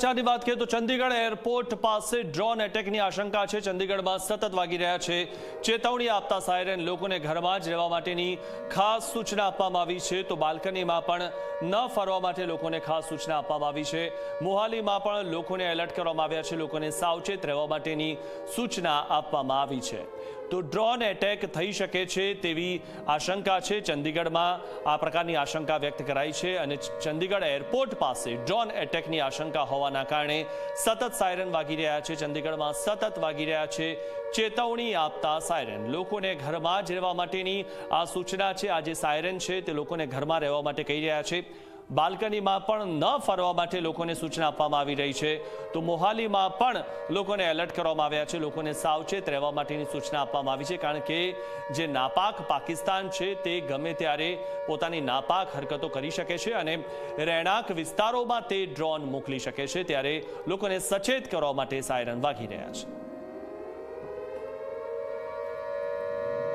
સમાચારની વાત કરીએ તો ચંદીગઢ એરપોર્ટ પાસે ડ્રોન એટેકની આશંકા છે। ચંદીગઢમાં સતત વાગી રહ્યા છે ચેતવણી આપતા સાયરન। લોકોને ઘરમાં જ રહેવા માટેની ખાસ સૂચના આપવામાં આવી છે, તો બાલ્કનીમાં પણ ન ફરવા માટે લોકોને ખાસ સૂચના આપવામાં આવી છે। મોહાલીમાં પણ લોકોને એલર્ટ કરવામાં આવ્યા છે, લોકોને સાવચેત રહેવા માટેની સૂચના આપવામાં આવી છે। તો ડ્રોન એટેક થઈ શકે છે તેવી આશંકા છે। ચંદીગઢમાં આ પ્રકારની આશંકા વ્યક્ત કરાઈ છે અને ચંદીગઢ એરપોર્ટ પાસે ડ્રોન એટેકની આશંકા હોવાના કારણે સતત સાયરન વાગી રહ્યા છે। ચંદીગઢમાં સતત વાગી રહ્યા છે ચેતવણી આપતા સાયરન। લોકોને ઘરમાં જ રહેવા માટેની આ સૂચના છે। આ જે સાયરન છે તે લોકોને ઘરમાં રહેવા માટે કહી રહ્યા છે। બાલ્કનીમાં પણ ન ફરવા માટે લોકોને સૂચના આપવામાં આવી રહી છે। તો મોહાલીમાં પણ લોકોને એલર્ટ કરવામાં આવ્યા છે, લોકોને સાવચેત રહેવા માટેની સૂચના આપવામાં આવી છે, કારણ કે જે નાપાક પાકિસ્તાન છે તે ગમે ત્યારે પોતાની નાપાક હરકતો કરી શકે છે અને રહેણાંક વિસ્તારોમાં તે ડ્રોન મોકલી શકે છે। ત્યારે લોકોને સચેત કરવા માટે સાયરન વાગી રહ્યા છે।